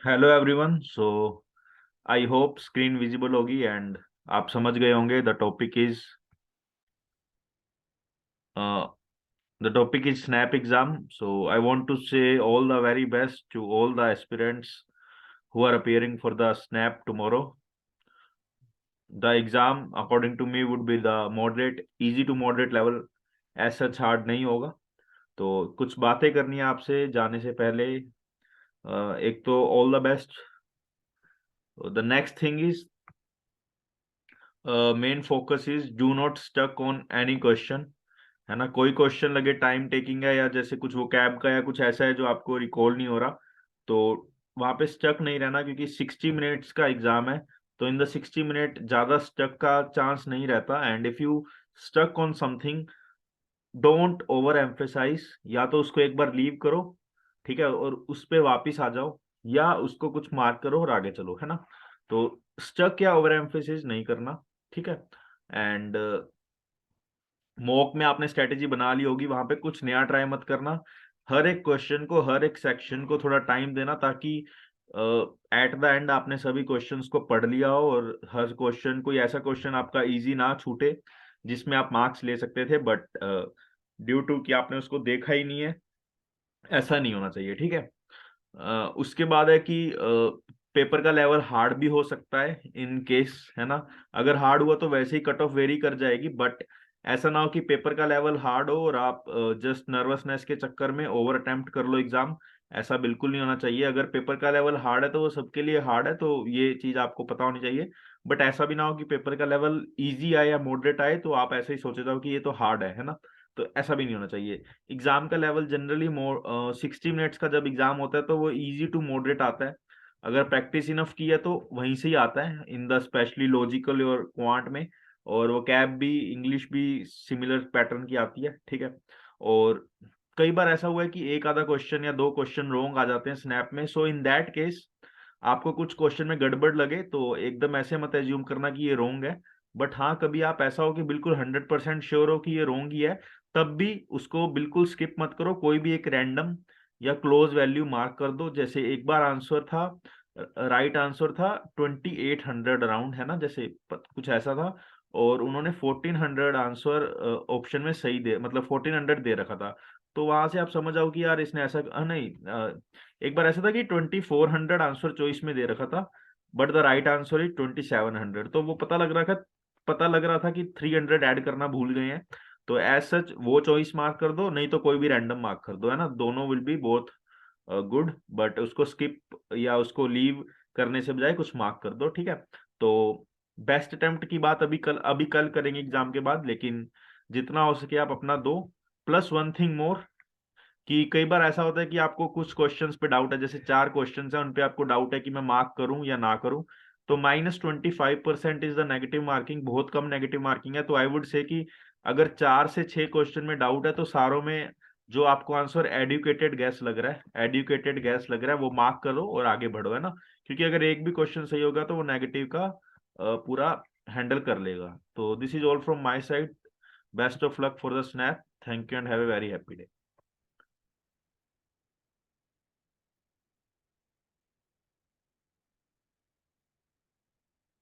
Hello everyone. So I hope screen visible होगी and आप समझ गए होंगे। The topic is SNAP exam. So I want to say all the very best to all the aspirants who are appearing for the snap tomorrow. The exam according to me would be the moderate, easy to moderate level, as such hard नहीं होगा। तो कुछ बातें करनी है आपसे जाने से पहले। एक तो all the best. The next thing is main focus is do not stuck on any question, है ना। कोई क्वेश्चन लगे टाइम टेकिंग है या जैसे कुछ वो कैब का या कुछ ऐसा है जो आपको रिकॉल नहीं हो रहा, तो वहां पे स्टक नहीं रहना, क्योंकि 60 मिनट्स का एग्जाम है। तो इन द 60 मिनट ज्यादा स्टक का चांस नहीं रहता। And if you stuck on something, don't overemphasise. या तो उसको एक बार लीव करो, ठीक है, और उस पे वापिस आ जाओ, या उसको कुछ मार्क करो और आगे चलो, है ना। तो स्टक या ओवर एम्फेसिस नहीं करना, ठीक है। एंड मॉक में आपने स्ट्रेटेजी बना ली होगी, वहां पे कुछ नया ट्राई मत करना। हर एक क्वेश्चन को, हर एक सेक्शन को थोड़ा टाइम देना, ताकि एट द एंड आपने सभी क्वेश्चंस को पढ़ लिया हो और हर क्वेश्चन, कोई ऐसा क्वेश्चन आपका इजी ना छूटे जिसमें आप मार्क्स ले सकते थे, बट ड्यू टू कि आपने उसको देखा ही नहीं है, ऐसा नहीं होना चाहिए, ठीक है। उसके बाद है कि पेपर का लेवल हार्ड भी हो सकता है इन केस, है ना। अगर हार्ड हुआ तो वैसे ही कट ऑफ वेरी कर जाएगी, बट ऐसा ना हो कि पेपर का लेवल हार्ड हो और आप जस्ट नर्वसनेस के चक्कर में ओवर अटेम्प्ट कर लो एग्जाम। ऐसा बिल्कुल नहीं होना चाहिए। अगर पेपर का लेवल हार्ड है तो वो सबके लिए हार्ड है, तो ये चीज आपको पता होनी चाहिए। बट ऐसा भी ना हो कि पेपर का लेवल इजी आए या मॉडरेट आए तो आप ऐसे ही सोचे जाओ कि ये तो हार्ड है ना। तो ऐसा भी नहीं होना चाहिए। एग्जाम का लेवल जनरली 60 मिनट्स का जब एग्जाम होता है तो वो इजी टू मॉडरेट आता है। अगर प्रैक्टिस इनफ की है तो वहीं से ही आता है, इन द स्पेशली लॉजिकल और क्वांट में। और वो कैब भी, इंग्लिश भी सिमिलर पैटर्न की आती है, ठीक है। और कई बार ऐसा हुआ है कि एक आधा क्वेश्चन या दो क्वेश्चन रॉन्ग आ जाते हैं स्नैप में। सो इन दैट केस आपको कुछ क्वेश्चन में गड़बड़ लगे तो एकदम ऐसे मत एज्यूम करना कि ये रॉन्ग है। बट हाँ, कभी आप ऐसा हो कि बिल्कुल 100% श्योर हो कि ये रॉन्ग ही है, तब भी उसको बिल्कुल स्किप मत करो। कोई भी एक रैंडम या क्लोज वैल्यू मार्क कर दो। जैसे एक बार आंसर था, राइट आंसर था 2800 अराउंड, है ना, जैसे कुछ ऐसा था। और उन्होंने 1400 आंसर ऑप्शन में सही दे, मतलब 1400 दे रखा था। तो वहां से आप समझ आओ कि यार इसने ऐसा नहीं, एक बार ऐसा था कि 2400 आंसर चॉइस में दे रखा था, but the right answer is 2700। तो वो पता लग रहा था कि 300 ऐड करना भूल गए हैं। तो एज सच वो चॉइस मार्क कर दो, नहीं तो कोई भी रैंडम मार्क कर दो, है ना। दोनों will be both good, but उसको स्किप या उसको लीव करने से बजाय कुछ मार्क कर दो, ठीक है। तो बेस्ट अटेम्प्ट की बात अभी कल करेंगे एग्जाम के बाद, लेकिन जितना हो सके आप अपना दो। प्लस वन थिंग मोर, कि कई बार ऐसा होता है कि आपको कुछ क्वेश्चंस पे डाउट है, जैसे 4 क्वेश्चंस हैं उन पे आपको डाउट है कि मैं मार्क करूं या ना करूं। तो -25% इज द नेगेटिव मार्किंग, बहुत कम नेगेटिव मार्किंग है। तो आई वुड से कि अगर 4 से 6 क्वेश्चन में डाउट है तो सारों में जो आपको आंसर एडुकेटेड गैस लग रहा है वो मार्क करो और आगे बढ़ो, है ना। क्योंकि अगर एक भी क्वेश्चन सही होगा तो वो नेगेटिव का पूरा हैंडल कर लेगा। तो this is all from my side. Best of luck for the snap. Thank you and have a very happy day.